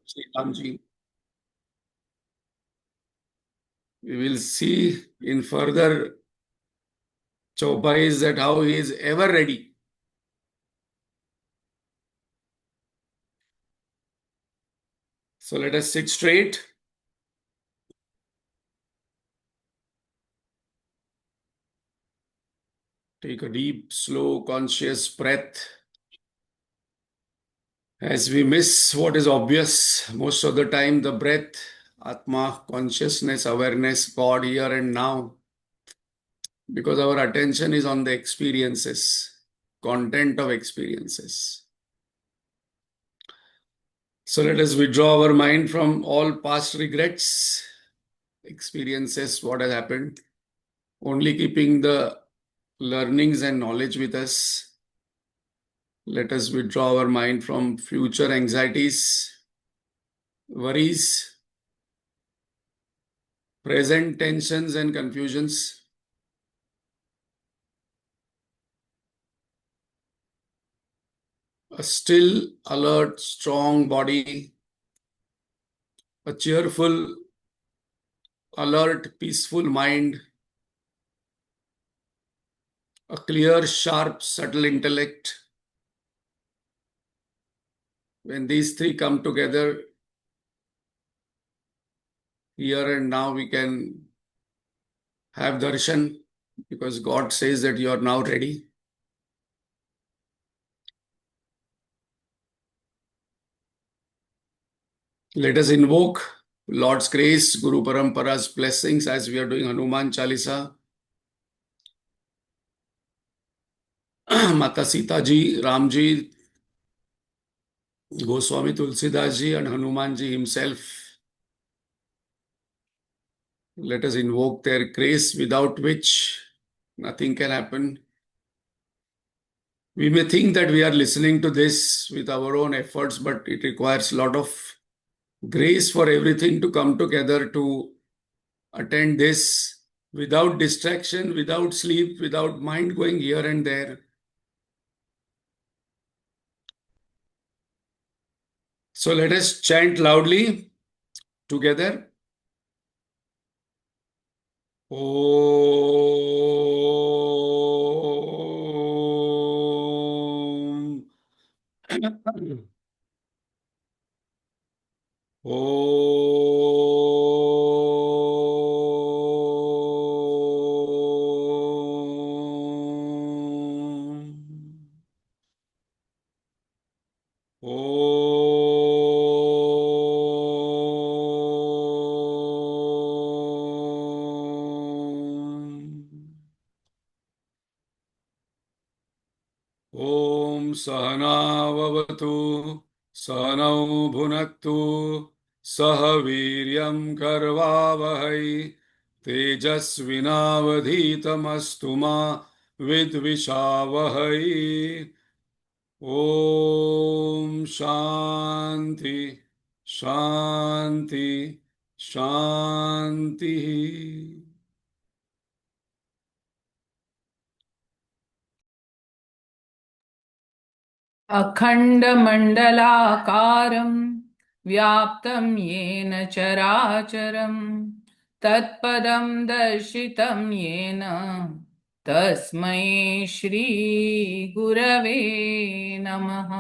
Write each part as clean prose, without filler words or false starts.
Sri Ramji. We will see in further Chaupais that how he is ever ready. So let us sit straight. Take a deep, slow, conscious breath. As we miss what is obvious most of the time, the breath, Atma, consciousness, awareness, God here and now, because our attention is on the experiences, content of experiences. So let us withdraw our mind from all past regrets, experiences, what has happened, only keeping the learnings and knowledge with us. Let us withdraw our mind from future anxieties, worries, present tensions and confusions. A still, alert, strong body, a cheerful, alert, peaceful mind, a clear, sharp, subtle intellect. When these three come together, here and now we can have darshan, because God says that you are now ready. Let us invoke Lord's grace, Guru Parampara's blessings as we are doing Hanuman Chalisa. Mata Sita ji, Ram ji, Goswami Tulsidas ji and Hanuman ji himself. Let us invoke their grace, without which nothing can happen. We may think that we are listening to this with our own efforts, but it requires a lot of grace for everything to come together to attend this without distraction, without sleep, without mind going here and there. So let us chant loudly together. Om. Om. Om Sahana Vavatu Sahanau Bhunaktu Sahaviryam Karvavahai Tejasvinavadhitamastu ma Vidvishavahai. Om Shanti Shanti Shanti. अखण्डमण्डलाकारं व्याप्तं येन चराचरं तत्पदं दर्शितं येन तस्मै श्रीगुरवे नमः।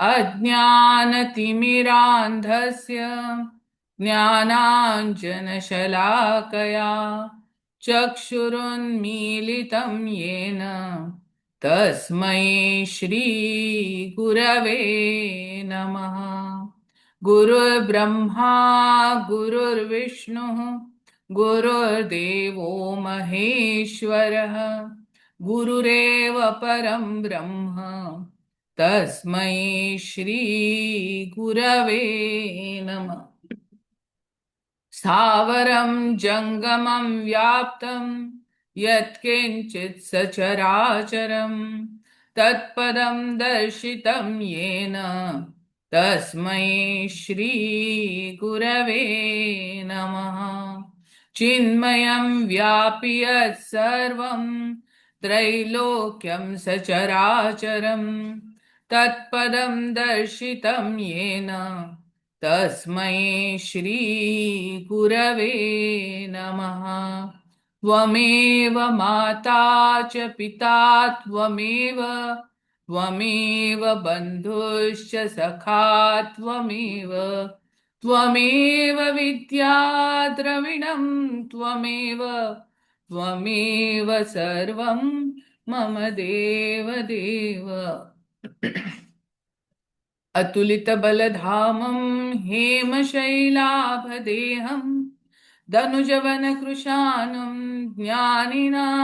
अज्ञानतिमिरान्धस्य ज्ञानाञ्जनशलाकया चक्षुरुन्मीलितं येन तस्मै श्रीगुरवे नमः। गुरुर्ब्रह्मा गुरुर्विष्णुः गुरुर्देवो महेश्वरः गुरुरेव परं ब्रह्म तस्मै श्रीगुरवे नमः। स्थावरं जङ्गमं व्याप्तं यत्किञ्चित् सचराचरं तत्पदं दर्शितं येन तस्मै श्रीगुरवे नमः। चिन्मयं व्यापि यत्सर्वं त्रैलोक्यं सचराचरं तत्पदं दर्शितं येन तस्मै श्रीगुरवे नमः। त्वमेव माता च पिता त्वमेव, त्वमेव बन्धुश्च सखा त्वमेव, त्वमेव विद्या द्रविणं त्वमेव, त्वमेव सर्वं मम देवदेव। अतुलितबलधामं हेमशैलाभदेहं दनुजवनकृशानं ज्ञानिनामग्रगण्यं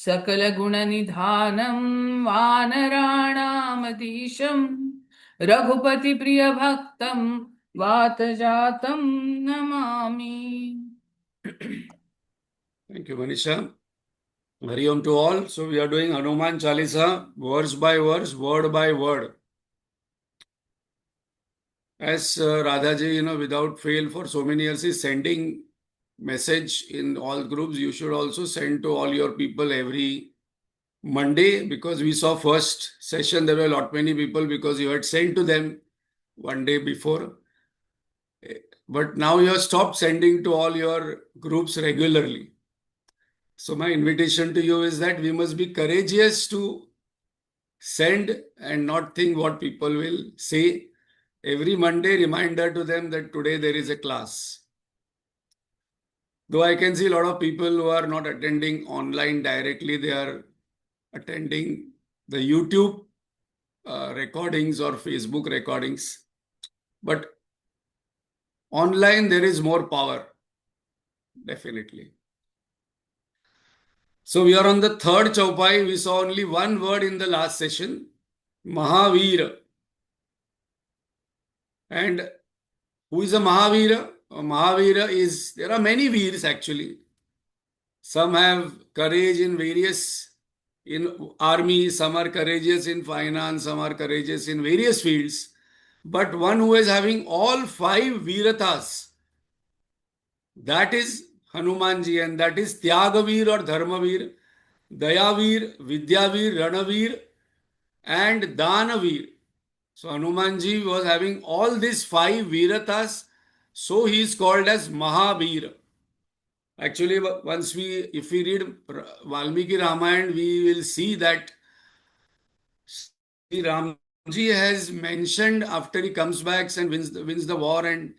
सकलगुणनिधानं वानराणामधीशं रघुपतिप्रियभक्तं वातजातं Namami. Thank you, Manisha. Hari Om to all. So we are doing Hanuman Chalisa, verse by verse, word by word. As Radhaji, without fail for so many years is sending message in all groups. You should also send to all your people every Monday, because we saw first session there were a lot many people because you had sent to them one day before. But now you have stopped sending to all your groups regularly. So my invitation to you is that we must be courageous to send and not think what people will say. Every Monday, reminder to them that today there is a class. Though I can see a lot of people who are not attending online directly, they are attending the YouTube recordings or Facebook recordings. But online, there is more power, definitely. So we are on the third chaupai. We saw only one word in the last session, Mahavir. And who is a Mahavira? A Mahavira is, there are many Veers actually. Some have courage in various, in army, some are courageous in finance, some are courageous in various fields. But one who is having all five Veeratas, that is Hanumanji, and that is Tyagaveer or Dharmaveer, Dayaveer, Vidyaveer, Ranaveer, and Danaveer. So Hanumanji was having all these five Veeratas, so he is called as Mahavir. Actually, if we read Valmiki Ramayana, we will see that Sri Ramji has mentioned after he comes back and wins the war and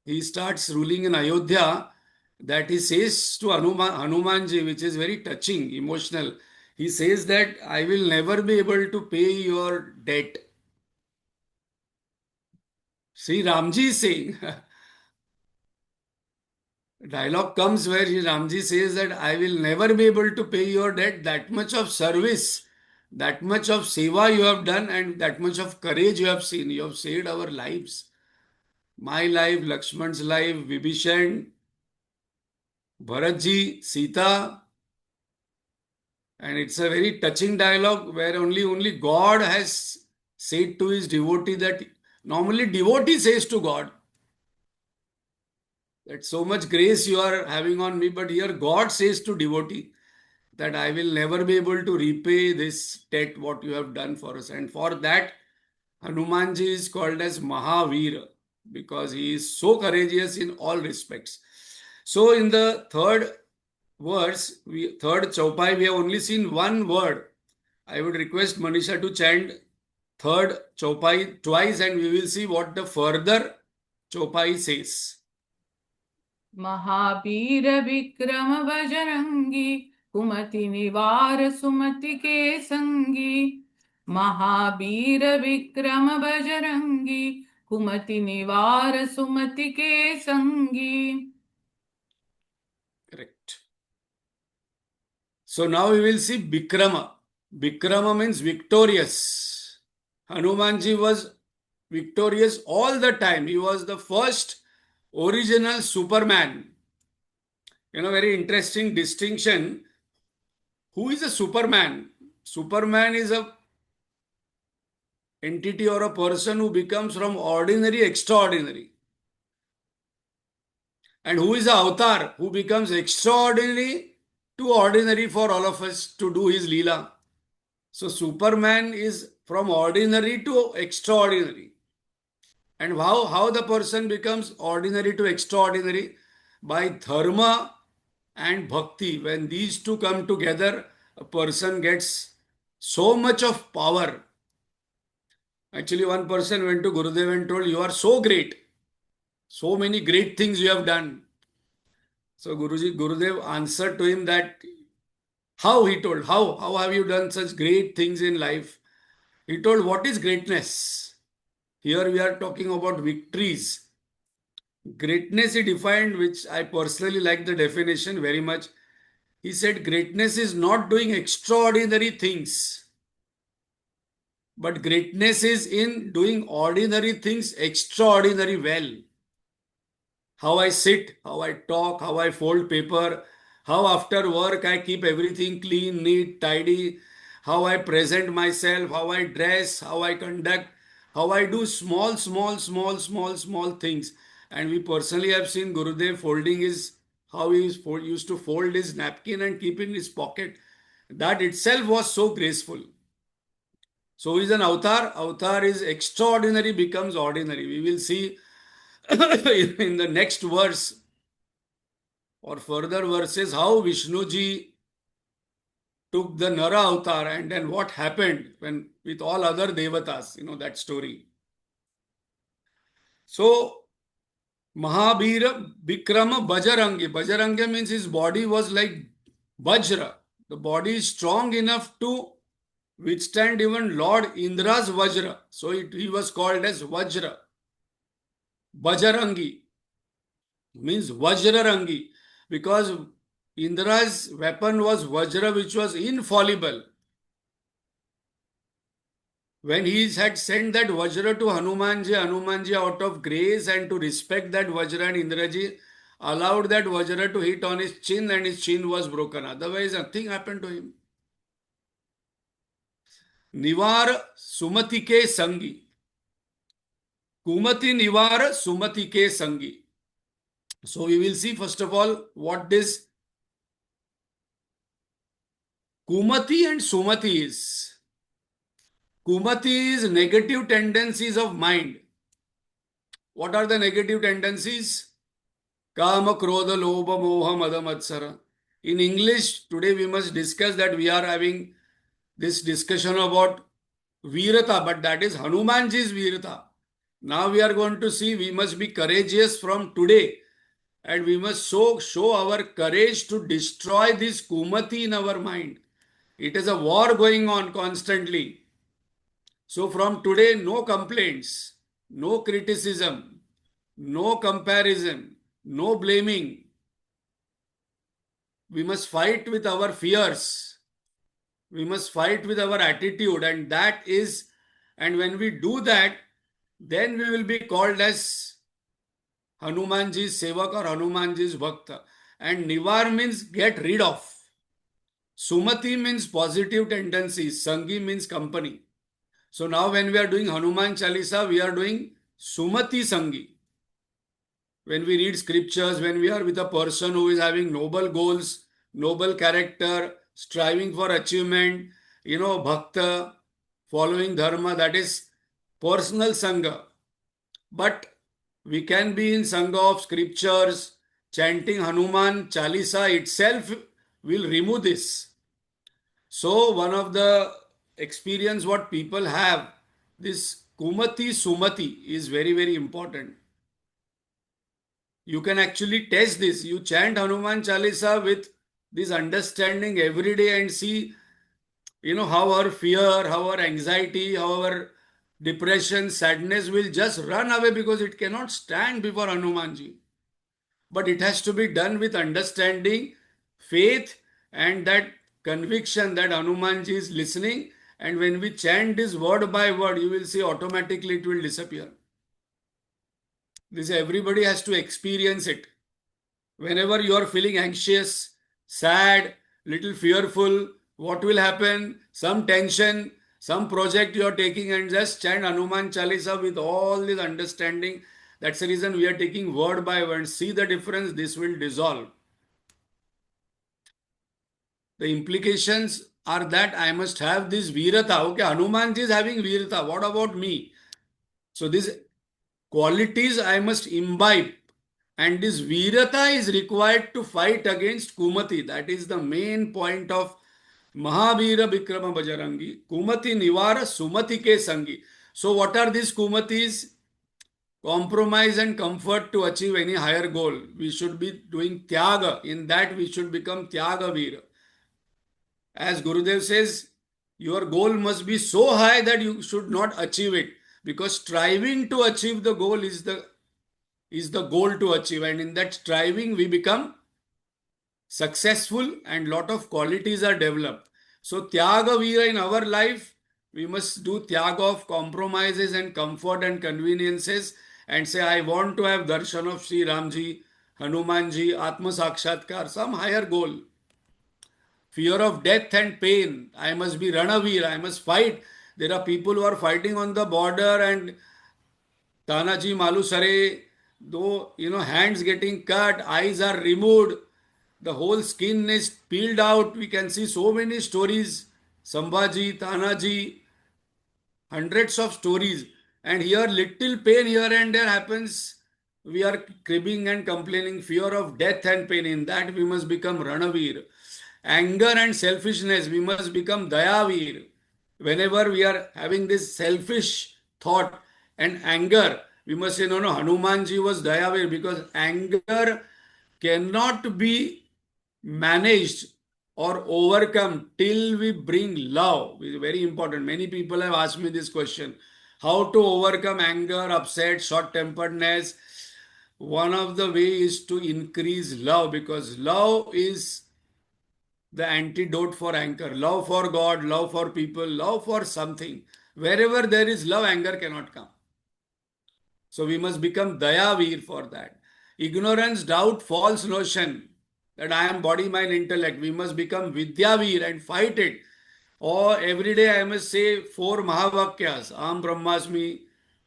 he starts ruling in Ayodhya, that he says to Hanumanji, which is very touching, emotional. He says that I will never be able to pay your debt. Sri Ramji is saying, dialogue comes where Ramji says that I will never be able to pay your debt. That much of service, that much of seva you have done, and that much of courage you have seen. You have saved our lives. My life, Lakshman's life, Vibhishan, Bharatji, Sita. And it's a very touching dialogue where only God has said to his devotee that normally devotee says to God, that so much grace you are having on me, but here God says to devotee that I will never be able to repay this debt what you have done for us. And for that, Hanumanji is called as Mahavir because he is so courageous in all respects. So in the third verse, third chaupai, we have only seen one word. I would request Manisha to chant third chaupai twice and we will see what the further chaupai says. Mahavir Vikram Bajrangi, कुमति निवार सुमति के संगी। महावीर विक्रम बजरंगी, कुमति निवार सुमति के संगी। Correct. So now we will see Bikrama. Bikrama means victorious. Hanumanji was victorious all the time. He was the first original Superman. Very interesting distinction. Who is a Superman? Superman is a entity or a person who becomes from ordinary extraordinary. And who is the avatar? Who becomes extraordinary to ordinary for all of us to do his Leela. So Superman is from ordinary to extraordinary. And how the person becomes ordinary to extraordinary? By dharma and bhakti. When these two come together, a person gets so much of power. Actually, one person went to Gurudev and told, "You are so great. So many great things you have done." So Gurudev answered to him that, how he told, how have you done such great things in life? He told, what is greatness? Here we are talking about victories. Greatness he defined, which I personally like the definition very much. He said, greatness is not doing extraordinary things, but greatness is in doing ordinary things extraordinary well. How I sit, how I talk, how I fold paper, how after work I keep everything clean, neat, tidy, how I present myself, how I dress, how I conduct, how I do small things. And we personally have seen Gurudev folding his, how he used to fold his napkin and keep in his pocket. That itself was so graceful. So is an avatar. Avatar is extraordinary becomes ordinary. We will see in the next verse or further verses how Vishnuji took the Nara avatar and then what happened when with all other devatas, that story. So Mahabhira Vikrama Bajarangi. Bajarangi means his body was like Vajra. The body is strong enough to withstand even Lord Indra's Vajra. So he was called as Vajra. Bajarangi means Vajrarangi because Indra's weapon was Vajra, which was infallible. When he had sent that Vajra to Hanumanji, Hanumanji out of grace and to respect that Vajra, and Indraji allowed that Vajra to hit on his chin and his chin was broken. Otherwise, nothing happened to him. Nivar Sumati ke Sangi. Kumati Nivar Sumati ke Sangi. So we will see first of all what this Kumati and Sumati is. Kumati is negative tendencies of mind. What are the negative tendencies? Kama, Krodha, Lobha, Moha, Mada, Matsara. In English, today we must discuss that we are having this discussion about Virata, but that is Hanumanji's Virata. Now we are going to see we must be courageous from today and we must show our courage to destroy this Kumati in our mind. It is a war going on constantly. So from today, no complaints, no criticism, no comparison, no blaming. We must fight with our fears. We must fight with our attitude, and when we do that, then we will be called as Hanumanji's Sevak or Hanumanji's Bhakta. And Nivar means get rid of. Sumati means positive tendencies. Sangi means company. So now when we are doing Hanuman Chalisa, we are doing Sumati Sangi. When we read scriptures, when we are with a person who is having noble goals, noble character, striving for achievement, bhakta, following dharma, that is personal sangha. But we can be in sangha of scriptures, chanting Hanuman Chalisa itself will remove this. So one of the experience what people have, this Kumati Sumati is very, very important. You can actually test this. You chant Hanuman Chalisa with this understanding every day and see, how our fear, how our anxiety, how our depression, sadness will just run away because it cannot stand before Hanumanji. But it has to be done with understanding, faith, and that conviction that Hanumanji is listening. And when we chant this word by word, you will see automatically it will disappear. This everybody has to experience it. Whenever you are feeling anxious, sad, little fearful, what will happen? Some tension, some project you are taking and just chant Hanuman Chalisa with all this understanding. That's the reason we are taking word by word. See the difference, this will dissolve. The implications are that I must have this Virata. Okay, Hanumanji is having Virata. What about me? So this qualities I must imbibe. And this virata is required to fight against Kumati. That is the main point of Mahavira Vikrama Bajarangi. Kumati Nivara Sumati Ke Sangi. So what are these Kumatis? Compromise and comfort to achieve any higher goal. We should be doing Tyaga. In that we should become Tyaga Vira. As Gurudev says, your goal must be so high that you should not achieve it. Because striving to achieve the goal is the goal to achieve, and in that striving we become successful and lot of qualities are developed. So Tyaga Vira in our life, we must do Tyaga of compromises and comfort and conveniences and say, I want to have darshan of Sri Ramji, Hanumanji, Atma Sakshatkar, some higher goal. Fear of death and pain. I must be Ranavir, I must fight. There are people who are fighting on the border and Tanaji Malusare, though, hands getting cut, eyes are removed, the whole skin is peeled out. We can see so many stories. Sambhaji, Tanaji, hundreds of stories. And here, little pain here and there happens. We are cribbing and complaining, fear of death and pain. In that, we must become Ranavir. Anger and selfishness, we must become Dayavir. Whenever we are having this selfish thought and anger, we must say, no, no, Hanumanji was Dayavir, because anger cannot be managed or overcome till we bring love. It's very important. Many people have asked me this question. How to overcome anger, upset, short-temperedness? One of the ways is to increase love, because love is the antidote for anger. Love for God, love for people, love for something. Wherever there is love, anger cannot come. So we must become Dayavir for that. Ignorance, doubt, false notion that I am body, mind, intellect. We must become Vidyavir and fight it. Or every day I must say 4 Mahavakyas. Aham Brahmasmi,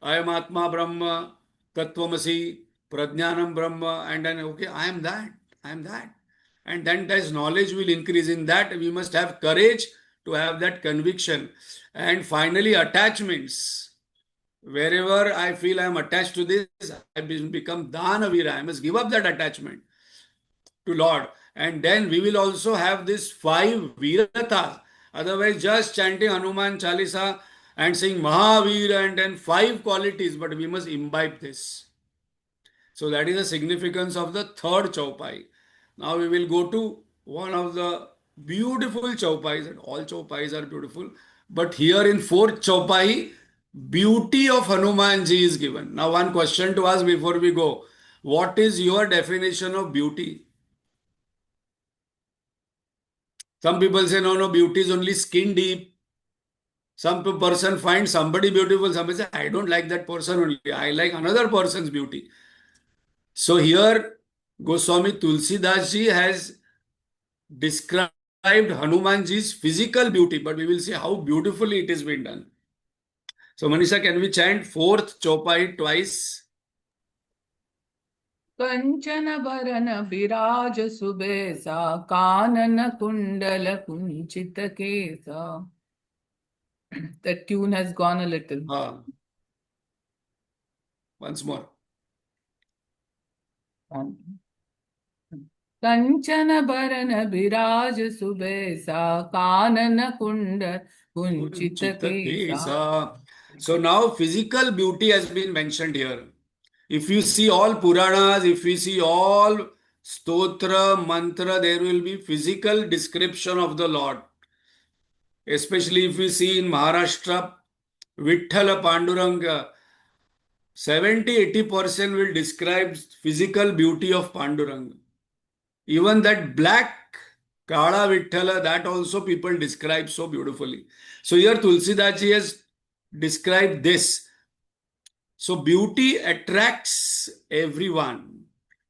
I am Atma Brahma, Tattvamasi, Prajnanam Brahma, and then, okay, I am that, I am that. And then as knowledge will increase in that, we must have courage to have that conviction. And finally, attachments. Wherever I feel I am attached to this, I become Dhanavira. I must give up that attachment to Lord. And then we will also have this 5 Viratas. Otherwise, just chanting Hanuman Chalisa and saying Mahavira and then 5 qualities, but we must imbibe this. So that is the significance of the third chaupai. Now we will go to one of the beautiful chaupais, and all chaupais are beautiful. But here in fourth chaupai, beauty of Hanumanji is given. Now one question to ask before we go. What is your definition of beauty? Some people say, no, no, beauty is only skin deep. Some person finds somebody beautiful. Somebody say, I don't like that person only. I like another person's beauty. So here, Goswami Tulsidas ji has described Hanumanji's physical beauty, but we will see how beautifully it has been done. So Manisha, can we chant fourth chaupai twice? कंचन बरन विराज सुबेसा कानन कुंडल कुंचित केसा. The tune has gone a little. Once more. कंचन बरन विराज सुबेसा कानन कुंडल कुंचित केसा. So now physical beauty has been mentioned here. If you see all Puranas, if you see all Stotra, Mantra, there will be physical description of the Lord. Especially if we see in Maharashtra, Vithala Panduranga, 70-80% will describe physical beauty of Panduranga. Even that black Kala Vithala, that also people describe so beautifully. So here Tulsidaji has described this. So beauty attracts everyone.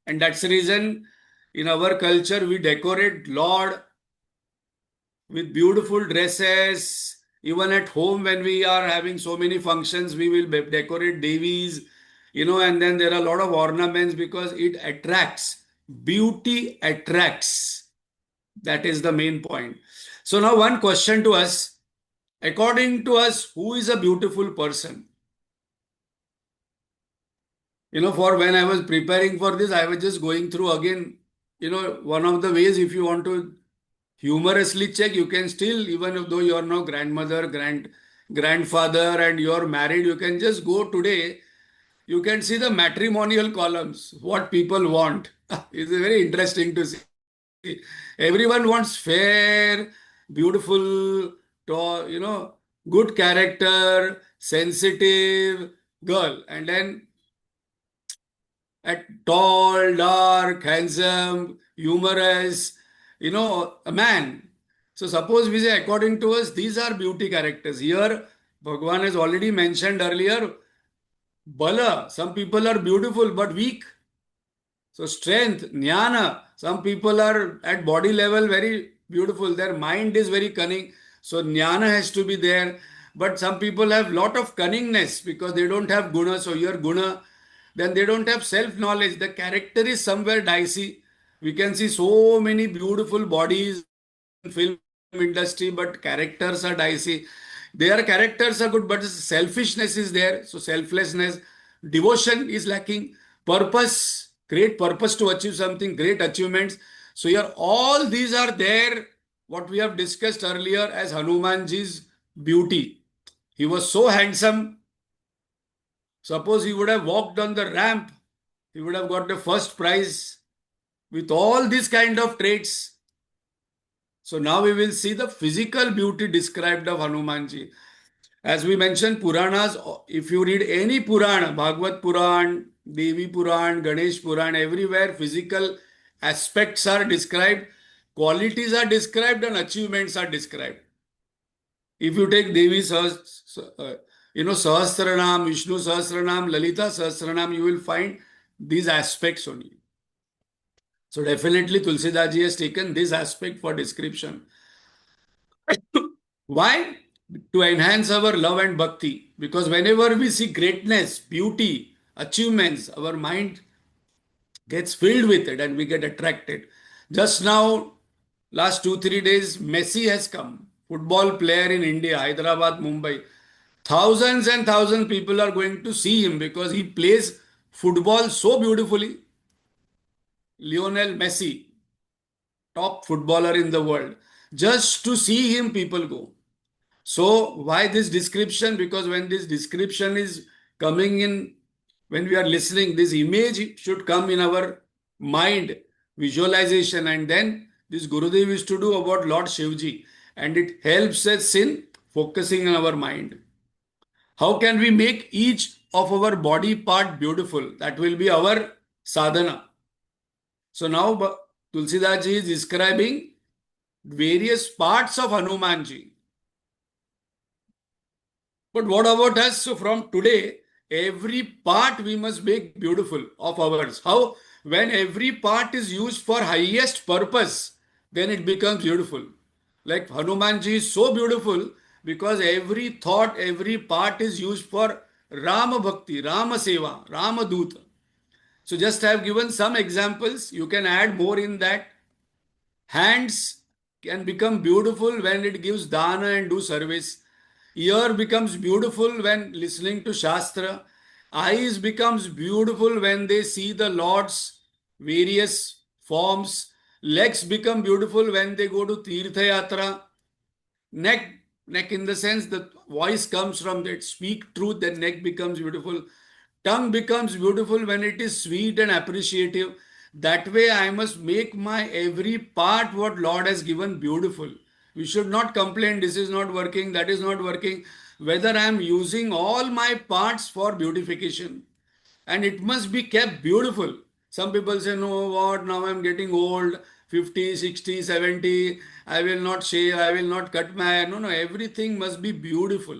And that's the reason in our culture we decorate Lord with beautiful dresses. Even at home when we are having so many functions, we will decorate Devis, and then there are a lot of ornaments because it attracts. Beauty attracts. That is the main point. So now one question to us. According to us, who is a beautiful person? For when I was preparing for this, I was just going through again, one of the ways if you want to humorously check, you can still, even though you are now grandmother, grandfather, and you are married, you can just go today. You can see the matrimonial columns, what people want. It's very interesting to see. Everyone wants fair, beautiful, good character, sensitive girl, and then at tall, dark, handsome, humorous, a man. So suppose we say, according to us, these are beauty characters. Here, Bhagwan has already mentioned earlier, Bala. Some people are beautiful but weak. So strength, jnana. Some people are at body level very beautiful. Their mind is very cunning. So jnana has to be there. But some people have lot of cunningness because they don't have guna. So your guna, then they don't have self-knowledge. The character is somewhere dicey. We can see so many beautiful bodies in film industry, but characters are dicey. Their characters are good, but selfishness is there. So selflessness, devotion is lacking. Purpose, great purpose to achieve something, great achievements. So here all these are there, what we have discussed earlier as Hanumanji's beauty. He was so handsome. Suppose he would have walked on the ramp, he would have got the first prize with all these kind of traits. So now we will see the physical beauty described of Hanumanji. As we mentioned, Puranas, if you read any Purana, Bhagavad Puran, Devi Puran, Ganesh Puran, everywhere physical aspects are described, qualities are described, and achievements are described. If you take Devi Sahasranam, Vishnu Sahasranam, Lalita Sahasranam, you will find these aspects only. So definitely Tulsidas ji has taken this aspect for description. Why? To enhance our love and bhakti. Because whenever we see greatness, beauty, achievements, our mind gets filled with it and we get attracted. Just now, last 2 3 days, Messi has come. Football player in India, Hyderabad, Mumbai. Thousands and thousands people are going to see him because he plays football so beautifully. Lionel Messi, top footballer in the world. Just to see him, people go. So why this description? Because when this description is coming in, when we are listening, this image should come in our mind, visualization, and then this Gurudev used to do about Lord Shivji, and it helps us in focusing on our mind. How can we make each of our body part beautiful? That will be our sadhana. So now Tulsidas ji is describing various parts of Hanumanji. But what about us? So from today, every part we must make beautiful of ours. How? When every part is used for highest purpose, then it becomes beautiful. Like Hanumanji is so beautiful because every thought, every part is used for Rama Bhakti, Rama Seva, Rama Duta. So just I have given some examples. You can add more in that. Hands can become beautiful when it gives dana and do service. Ear becomes beautiful when listening to Shastra. Eyes becomes beautiful when they see the Lord's various forms. Legs become beautiful when they go to Tirtha Yatra. Neck, neck in the sense the voice comes from that speak truth, then neck becomes beautiful. Tongue becomes beautiful when it is sweet and appreciative. That way I must make my every part what Lord has given beautiful. We should not complain, this is not working, that is not working. Whether I am using all my parts for beautification. And it must be kept beautiful. Some people say, no, what, now I'm getting old, 50, 60, 70, I will not shave, I will not cut my hair. No, no, everything must be beautiful.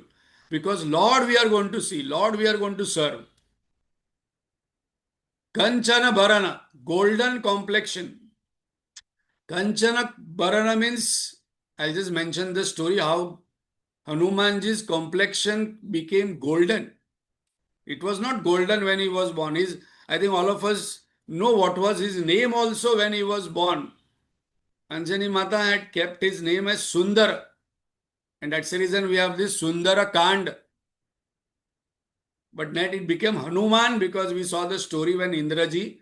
Because Lord we are going to see, Lord we are going to serve. Kanchana Bharana, golden complexion. Kanchana Bharana means, I just mentioned the story how Hanumanji's complexion became golden. It was not golden when he was born. I think all of us know what was his name also when he was born. Anjani Mata had kept his name as Sundar. And that's the reason we have this Sundara Kand. But then it became Hanuman because we saw the story when Indraji,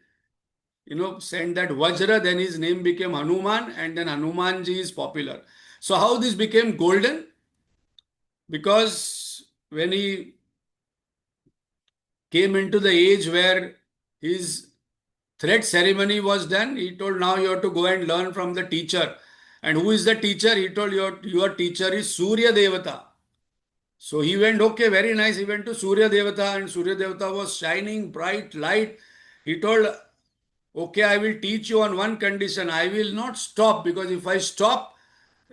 sent that Vajra, then his name became Hanuman, and then Hanumanji is popular. So how this became golden? Because when he came into the age where his threat ceremony was done, he told, now you have to go and learn from the teacher. And who is the teacher? He told, your teacher is Surya Devata. So he went, okay, very nice. He went to Surya Devata, and Surya Devata was shining bright light. He told, okay, I will teach you on one condition. I will not stop, because if I stop,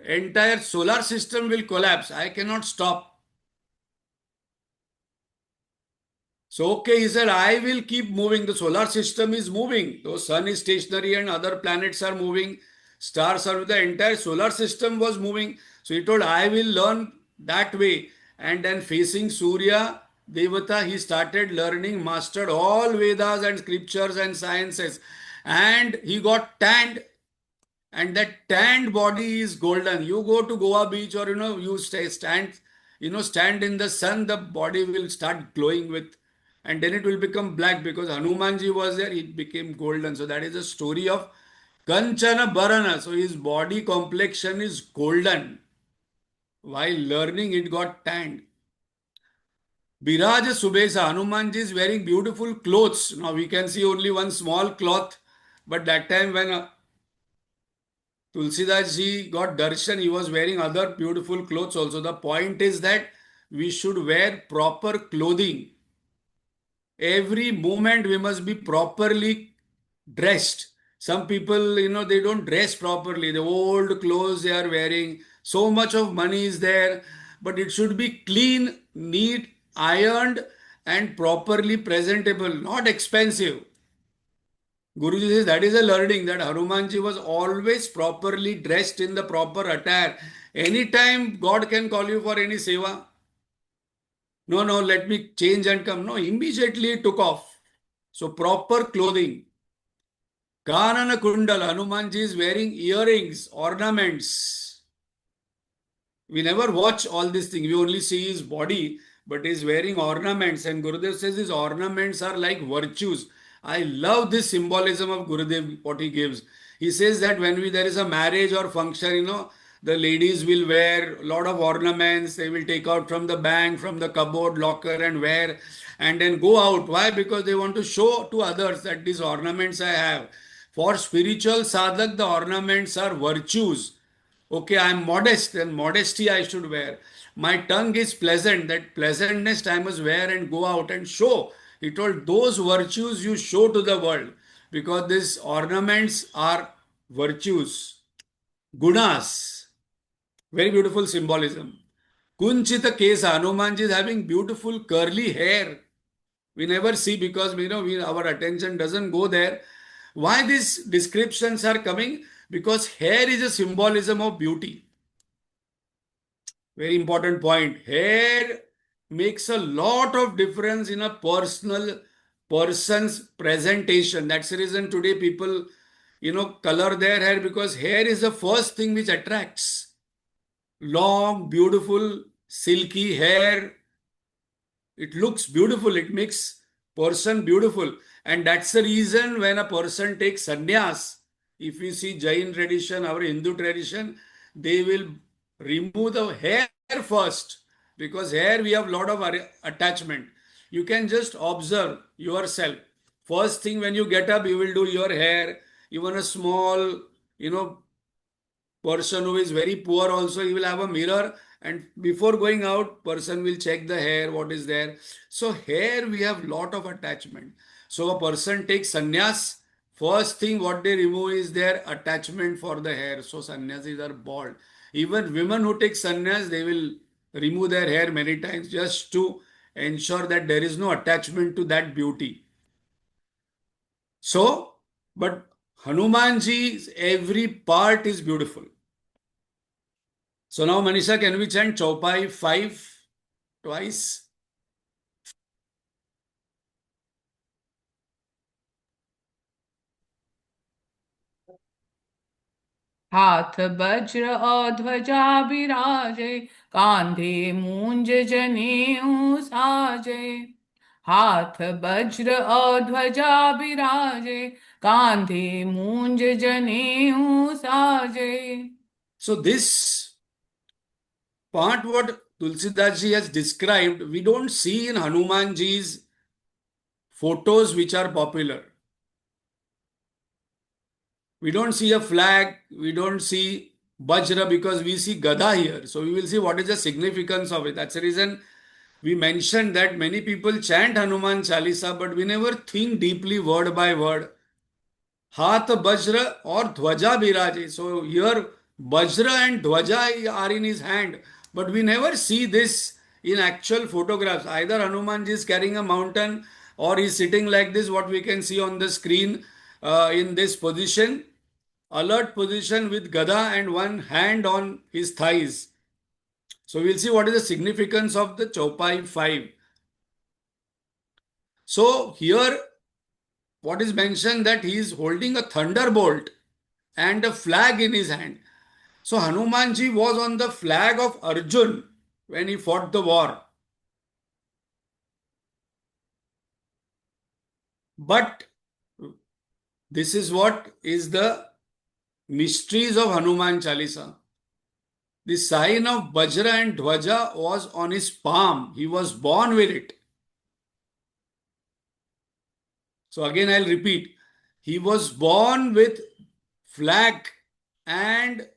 entire solar system will collapse. I cannot stop. So, okay, he said, I will keep moving. The solar system is moving. The sun is stationary and other planets are moving. Stars are, the entire solar system was moving. So he told, I will learn that way. And then facing Surya Devata, he started learning, mastered all Vedas and scriptures and sciences. And he got tanned, and that tanned body is golden. You go to Goa beach, or you stand in the sun, the body will start glowing with, and then it will become black, because Hanumanji was there, it became golden. So that is the story of Kanchana Bharana. So his body complexion is golden. While learning, it got tanned. Biraja Subesa, Hanumanji is wearing beautiful clothes. Now we can see only one small cloth, but that time when Tulsidas ji got darshan, he was wearing other beautiful clothes also. The point is that we should wear proper clothing. Every moment we must be properly dressed. Some people, they don't dress properly. The old clothes they are wearing, so much of money is there, but it should be clean, neat, ironed, and properly presentable, not expensive. Guruji says that is a learning, that Hanumanji was always properly dressed in the proper attire. Anytime God can call you for any seva. No, no, let me change and come. No, immediately took off. So proper clothing. Kanana Kundal, Hanumanji is wearing earrings, ornaments. We never watch all these things. We only see his body, but he's wearing ornaments. And Gurudev says his ornaments are like virtues. I love this symbolism of Gurudev, what he gives. He says that when there is a marriage or function, the ladies will wear a lot of ornaments. They will take out from the bank, from the cupboard, locker, and wear, and then go out. Why? Because they want to show to others that these ornaments I have. For spiritual sadhak, the ornaments are virtues. Okay, I'm modest, and modesty I should wear. My tongue is pleasant, that pleasantness I must wear and go out and show. He told, those virtues you show to the world, because these ornaments are virtues, gunas. Very beautiful symbolism. Kunchita Kesa, Hanumanji is having beautiful curly hair. We never see, because our attention doesn't go there. Why these descriptions are coming? Because hair is a symbolism of beauty. Very important point. Hair makes a lot of difference in a person's presentation. That's the reason today people, color their hair, because hair is the first thing which attracts. Long, beautiful, silky hair. It looks beautiful. It makes person beautiful. And that's the reason when a person takes sannyas, if you see Jain tradition, our Hindu tradition, they will remove the hair first, because hair we have lot of attachment. You can just observe yourself. First thing when you get up, you will do your hair. Even a small, person who is very poor also, he will have a mirror, and before going out, person will check the hair, what is there. So hair we have lot of attachment. So a person takes sannyas, first thing what they remove is their attachment for the hair. So sannyasis are bald. Even women who take sannyas, they will remove their hair many times, just to ensure that there is no attachment to that beauty. So, but Hanumanji's every part is beautiful. So now, Manisha, can we chant Chaupai 5 twice? हाथ वज्र और ध्वजा विराजे, कांधे मूंज जनेऊ साजे। हाथ वज्र और ध्वजा विराजे, कांधे मूंज जनेऊ साजे। So this part what Tulsidas ji has described, we don't see in Hanumanji's photos which are popular. We don't see a flag, we don't see Vajra because we see Gada here. So we will see what is the significance of it. That's the reason we mentioned that many people chant Hanuman Chalisa, but we never think deeply word by word. Hath Vajra or Dhwaja Biraje. So here Vajra and Dhwaja are in his hand, but we never see this in actual photographs. Either Hanumanji is carrying a mountain or he's sitting like this, what we can see on the screen in this position, alert position with Gada and one hand on his thighs. So we'll see what is the significance of the Chaupai 5. So here what is mentioned that he is holding a thunderbolt and a flag in his hand. So Hanumanji was on the flag of Arjun when he fought the war. But this is what is the mysteries of Hanuman Chalisa. The sign of Vajra and Dhwaja was on his palm. He was born with it. So again I'll repeat. He was born with flag and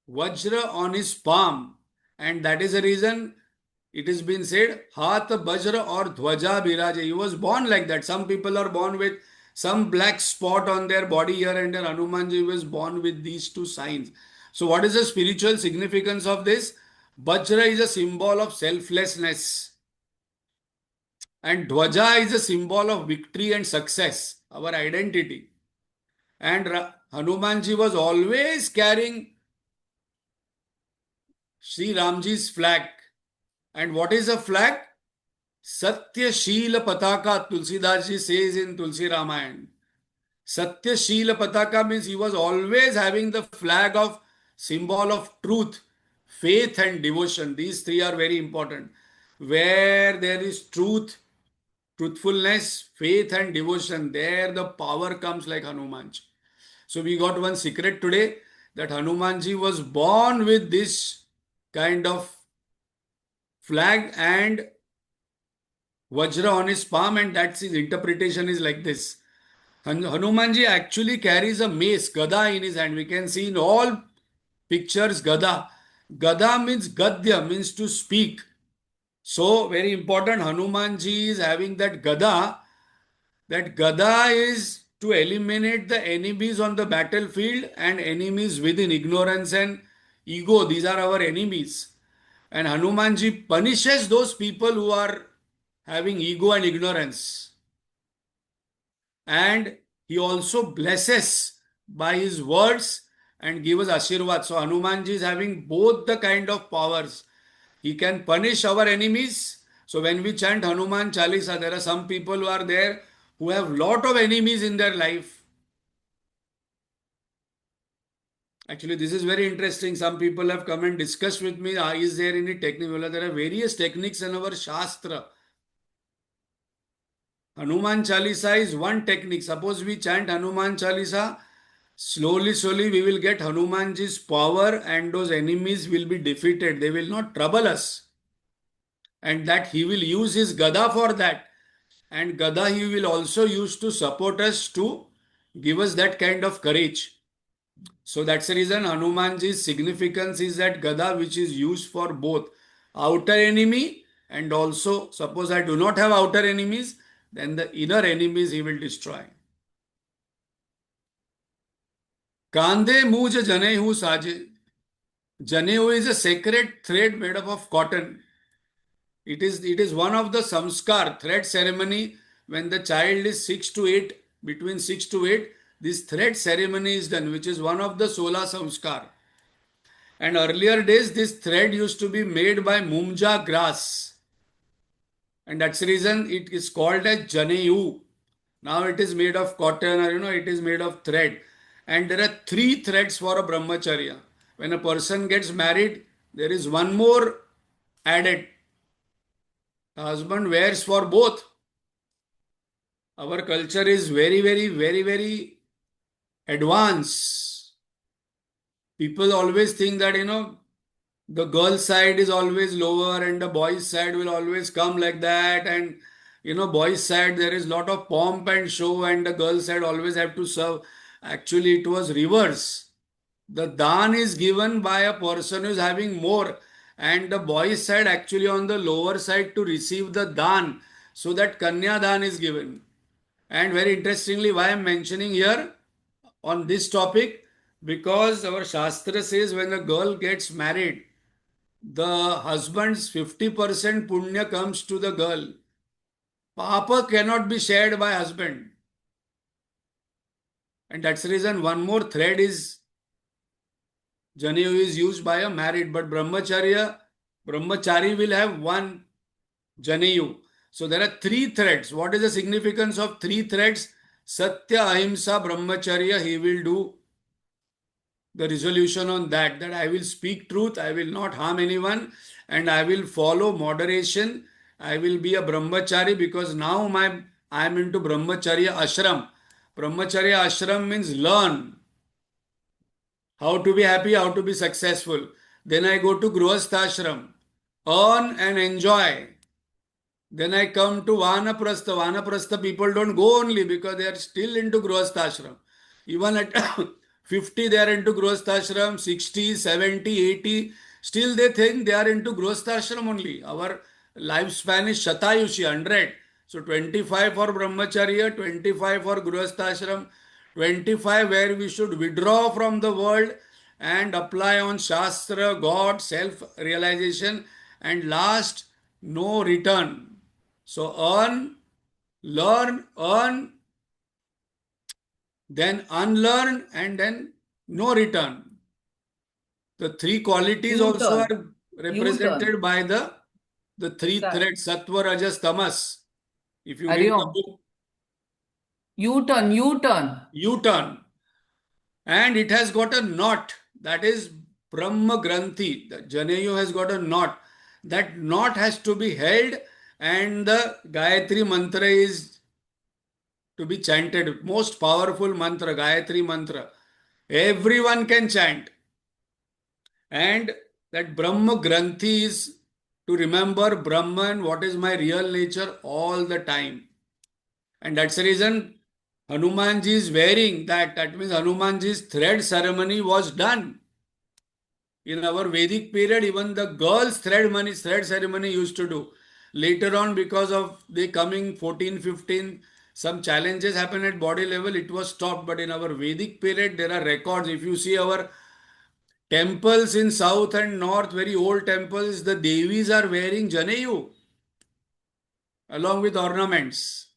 Vajra on his palm. And that is the reason it has been said, Hath Vajra or Dhwaja Biraje. He was born like that. Some people are born with some black spot on their body here and there. Hanumanji was born with these two signs. So what is the spiritual significance of this? Vajra is a symbol of selflessness. And Dhwaja is a symbol of victory and success, our identity. And Hanumanji was always carrying Sri Ramji's flag. And what is a flag? Satya Shila Pataka, Tulsidas ji says in Tulsi Ramayana. Satya Shila Pataka means he was always having the flag of symbol of truth, faith and devotion. These three are very important. Where there is truth, truthfulness, faith and devotion, there the power comes like Hanumanji. So we got one secret today that Hanumanji was born with this kind of flag and Vajra on his palm, and that's his interpretation is like this. Hanumanji actually carries a mace, Gada in his hand. We can see in all pictures Gada. Gada means Gadya, means to speak. So, very important, Hanumanji is having that Gada. That Gada is to eliminate the enemies on the battlefield and enemies within ignorance and ego. These are our enemies. And Hanumanji punishes those people who are having ego and ignorance. And he also blesses by his words and gives us Ashirwad. So Hanumanji is having both the kind of powers. He can punish our enemies. So when we chant Hanuman Chalisa, there are some people who are there who have lot of enemies in their life. Actually, this is very interesting. Some people have come and discussed with me, is there any technique? Well, there are various techniques in our Shastra. Hanuman Chalisa is one technique. Suppose we chant Hanuman Chalisa, slowly we will get Hanumanji's power and those enemies will be defeated. They will not trouble us. And that he will use his Gada for that. And Gada he will also use to support us to give us that kind of courage. So that's the reason Hanumanji's significance is that Gada which is used for both outer enemy and also suppose I do not have outer enemies, then the inner enemies he will destroy. Kande muj janehu saje. Janehu is a sacred thread made up of cotton. It is one of the samskar, thread ceremony. When the child is 6 to 8, between 6 to 8, this thread ceremony is done, which is one of the Sola samskar. And earlier days, this thread used to be made by mumja grass. And that's the reason it is called as Janeyu. Now it is made of cotton or it is made of thread. And there are three threads for a brahmacharya. When a person gets married, there is one more added. The husband wears for both. Our culture is very, very, very, very advanced. People always think that, the girl side is always lower and the boys side will always come like that. And, boys side there is lot of pomp and show and the girl side always have to serve. Actually, it was reverse. The dan is given by a person who is having more, and the boys side actually on the lower side to receive the dan, so that kanya dan is given. And very interestingly, why I'm mentioning here on this topic, because our Shastra says when a girl gets married, the husband's 50% punya comes to the girl. Papa cannot be shared by husband. And that's the reason one more thread is Janeyu is used by a married, but Brahmachari will have one Janeyu. So there are three threads. What is the significance of three threads? Satya, Ahimsa, Brahmacharya, he will do the resolution on that, that I will speak truth, I will not harm anyone, and I will follow moderation. I will be a brahmachari because now I am into brahmacharya ashram. Brahmacharya ashram means learn how to be happy, how to be successful. Then I go to grihastha ashram, earn and enjoy. Then I come to Vanaprastha. Vanaprastha people don't go only because they are still into Grihasthashram. Even at 50, they are into Grihasthashram, 60, 70, 80. Still they think they are into Grihasthashram only. Our lifespan is Shatayushi, 100. So 25 for Brahmacharya, 25 for Grihasthashram, 25 where we should withdraw from the world and apply on Shastra, God, self-realization, and last, no return. So earn, learn, earn, then unlearn, and then no return. The three qualities also U-turn. are U-turn. represented by the three Sir. threads, Sattva, Rajas, Tamas. If you read the Hariom. book, U-turn. U-turn. U-turn. And it has got a knot. That is Brahma Granthi. The Janeyu has got a knot. That knot has to be held, and the Gayatri mantra is to be chanted. Most powerful mantra, Gayatri mantra. Everyone can chant. And that Brahma Granthi is to remember Brahman, what is my real nature all the time. And that's the reason Hanumanji is wearing that. That means Hanumanji's thread ceremony was done. In our Vedic period, even the girls' thread ceremony used to do. Later on, because of the coming 14, 15, some challenges happened at body level, it was stopped. But in our Vedic period, there are records. If you see our temples in south and north, very old temples, the Devis are wearing Janeyu along with ornaments.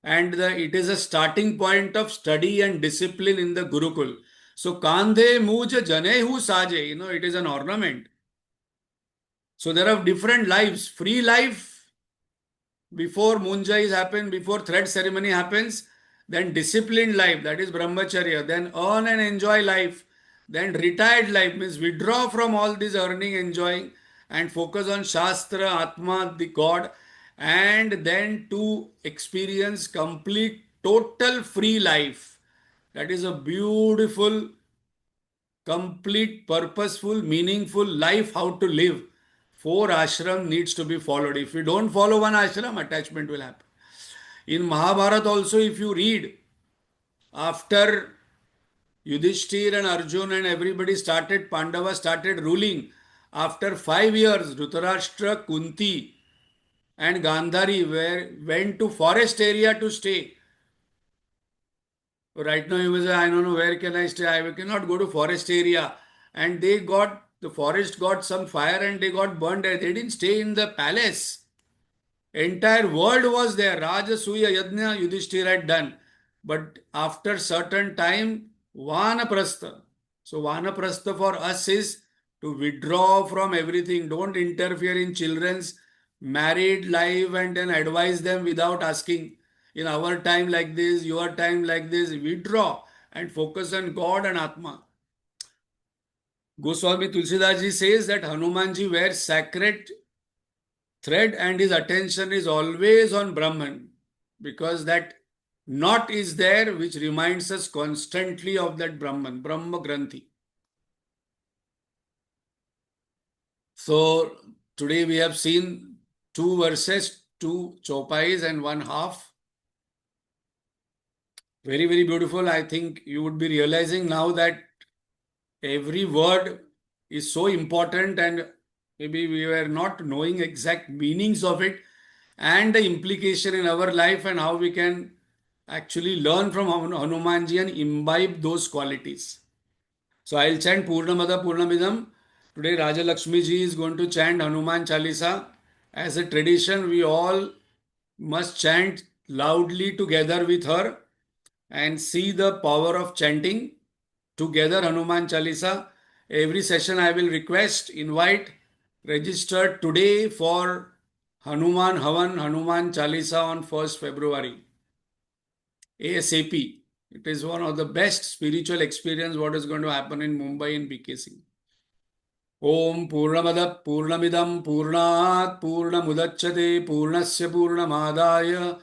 And it is a starting point of study and discipline in the Gurukul. So, Kandhe Muja Janehu Saje, it is an ornament. So there are different lives. Free life before Munja is happened, before thread ceremony happens. Then disciplined life, that is Brahmacharya. Then earn and enjoy life. Then retired life means withdraw from all this earning, enjoying, and focus on Shastra, Atma, the God. And then to experience complete, total free life. That is a beautiful, complete, purposeful, meaningful life, how to live. Four ashram needs to be followed. If you don't follow one ashram, attachment will happen. In Mahabharata also, if you read, after Yudhishthir and Arjun and everybody started, Pandava started ruling, after 5 years, Dhritarashtra, Kunti and Gandhari went to forest area to stay. Right now, you will say, I don't know where can I stay. I cannot go to forest area. And the forest got some fire and they got burned. They didn't stay in the palace. Entire world was there. Rajasuya Yajna Yudhishthira had done. But after certain time, Vanaprastha. So Vanaprastha for us is to withdraw from everything. Don't interfere in children's married life and then advise them without asking. In our time like this, your time like this, withdraw and focus on God and Atma. Goswami Tulsidas ji says that Hanumanji wears sacred thread and his attention is always on Brahman. because that knot is there which reminds us constantly of that Brahman, Brahma Granthi. So today we have seen 2 verses, 2 chopais and 1/2. Very, very beautiful. I think you would be realizing now that every word is so important, and maybe we were not knowing exact meanings of it and the implication in our life and how we can actually learn from Hanumanji and imbibe those qualities. So I'll chant Purnamada Purnamidam. Today Raja Lakshmi ji is going to chant Hanuman Chalisa. As a tradition, we all must chant loudly together with her and see the power of chanting together Hanuman Chalisa. Every session I will invite, register today for Hanuman Havan, Hanuman Chalisa on 1st February. ASAP. It is one of the best spiritual experience what is going to happen in Mumbai and BKC. Om Purnamada Purnamidam Purnat Purnamudachyate Purnasya Purnamadaya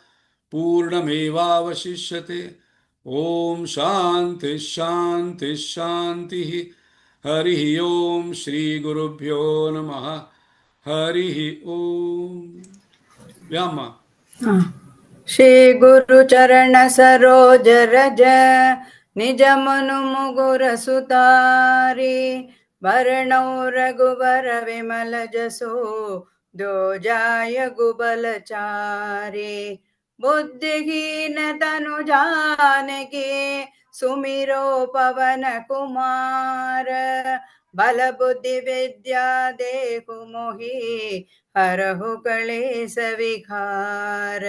Purnamevavashishyate. Om Shanti Shanti Shanti. Hari Om Shri Gurubhyo Namaha. Hari Om. Vyama. Shri गुरु चरण सरोज रज निज मनु मुगुर सुतारी वरणौ रघुवर विमल जसो दो जाय गुबल चारी बुद्धिहीन तनु जानकी सुमिरो पवन कुमार बल बुद्धि विद्या देहु मोहि हरहु कलेस विकार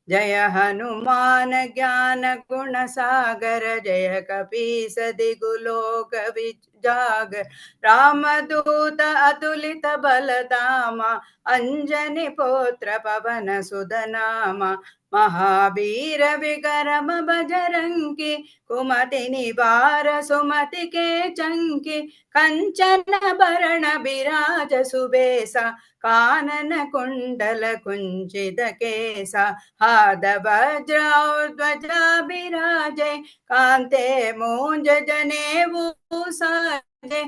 जय हनुमान ज्ञान गुण सागर जय कपीस दिगु लोक विजागर रामदूत अतुलित बलधामा अंजनी पुत्र पवन सुत नामा महावीर विक्रम बजरंगी कुमति निवार सुमति के चंकी कंचन भरण बिराज सुबेसा कानन कुंडल कुंचित केसा हाथ वज्र और ध्वजा बिराजे कांते मूंज जनेऊ साजे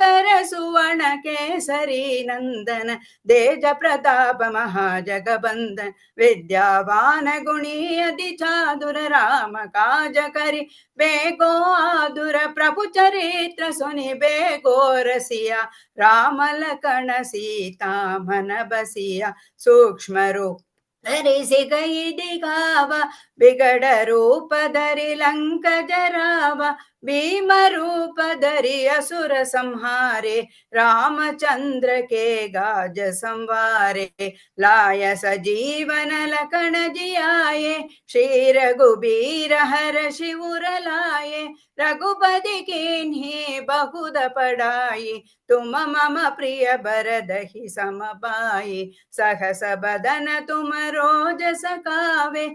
कर सुवर्ण केसरी नंदन तेज प्रताप महाजगबंदन विद्यावान गुणी अति चातुर राम काज करि बेको आदुर प्रभु चरित्र सुनि बेको रसिया राम लखन सीता मन बसिया सूक्ष्म रूप धरि सिगई दिखावा बिगड़ रूप धरि लंक जरावा भीम रूप धरि असुर संहारे रामचंद्र के गाज संवारे लाय सजीवन लखन जियाए श्री रघुबीर हर शिवर लाए रघुपति कीन्ही बहुत पढ़ाई तुम मम प्रिय बरदहि सम पाई सहस बदन तुम रोज सकावे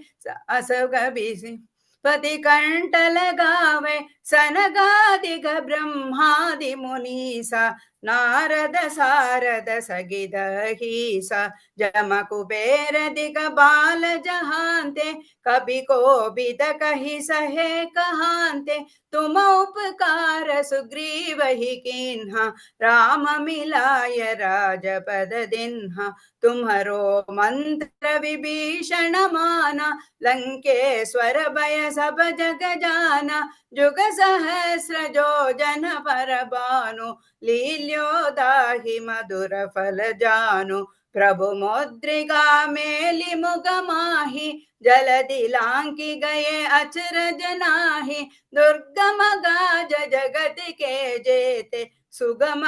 अस कबि पति कंठ लगावे सनगादिक ब्रह्मादि मुनीसा नारद सारद सगित हीसा जम कुबेर दिगपाल जहांते कभी को बिद कही सहे कहांते तुम उपकार सुग्रीव ही कीन्हा राम मिलाय राजपद दिन्हा तुम्हरो मंत्र विभीषण माना लंकेश्वर भय सब जग जाना जुग सहस्र जो जन पर भानु लील्यो दाहि मधुर फल जानु प्रभु मुद्रिका मेलि मुख माहि जलधि लांघि गए अचरज नाहि दुर्गम गाज जगत के जेते सुगम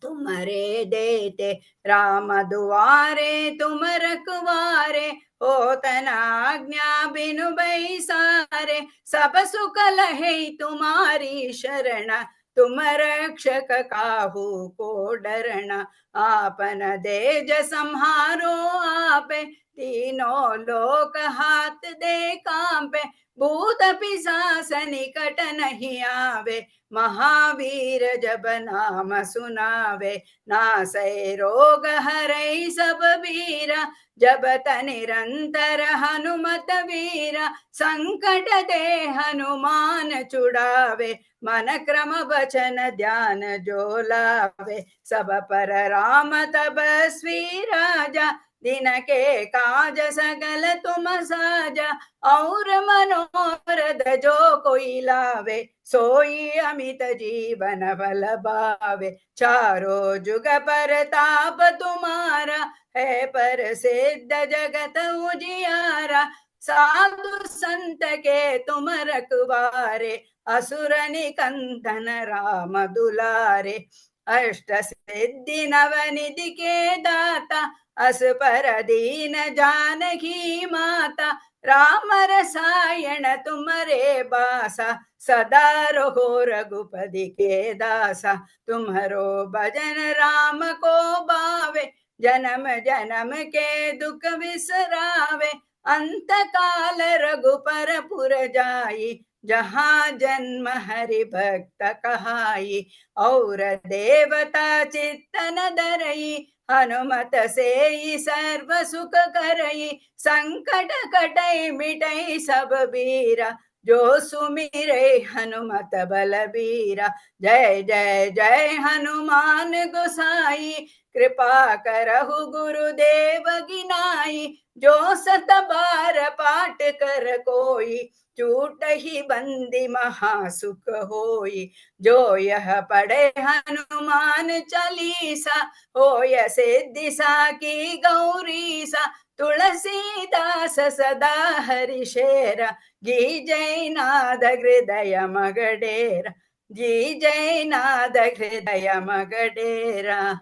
तुम्हारे देते राम दुआरे तुम रखवारे हो तना आज्ञा बिनु बैसारे सब सुख लहे तुम्हारी शरण तुम रक्षक काहू को डरना आपन देज संहारो आपे तीनों लोक हाथ दे कांपे भूत पिशाच निकट नहीं आवे, महावीर जब नाम सुनावे। नासै रोग हरै सब बीरा, जपत निरंतर हनुमत वीरा। संकट दे हनुमान छुड़ावे, मन क्रम वचन ध्यान जो लावे। सब पर राम तपस्वी राजा, दिन के काज सकल तुम साजा। और मनोरथ जो कोई लावे, सोई अमित जीवन फल पावे। चारों जुग परताप तुम्हारा, है पर सिद्ध जगत उजियारा। साधु संत के तुम रखवारे, असुर निकंदन राम दुलारे। अष्ट सिद्धि नवनिधि के दाता, अस पर दीन जानकी माता। राम रसायन तुम्हारे बासा, सदा रहो रघुपति के दासा। तुम्हारो भजन राम को भावे, जन्म जन्म के दुख बिसरावे। अंत काल रघुपर पुर जाई, जहाँ जन्म हरि भक्त कहाई। और देवता चित्तन धरई, हनुमत से सर्व सुख करई। संकट कटई मिटई सब बीरा, जो सुमिरे हनुमत बलबीरा। जय जय जय हनुमान गोसाई, कृपा करहु गुरुदेव गिनाई। जो सत बार पाठ कर कोई, छूट ही बंदी महासुख होई। जो यह पढ़े हनुमान चालीसा, होय सिद्धि साकी गौरीसा। तुलसीदास सदा हरिशेरा, जी जय नाद हृदय मगडेरा। जी जय नाद हृदय मगडेरा।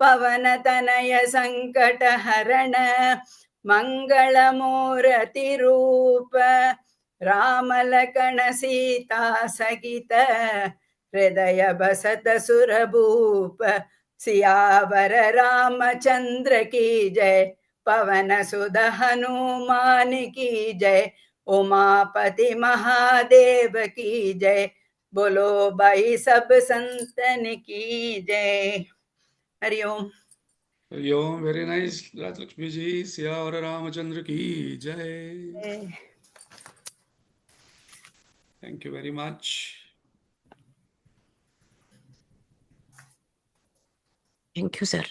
पवन तनय संकट हरण, मंगल मूर्ति रूप। राम लखन सीता सहित, हृदय बसत सुरभूप। सियावर रामचंद्र की जय, पवन सुत हनुमान की जय। उमापति महादेव की जय, बोलो भाई सब संतन की जय। हरिओम। हरिओम, वेरी नाइस राजलक्ष्मी जी। सियावर रामचंद्र की जय। Thank you very much. Thank you, sir.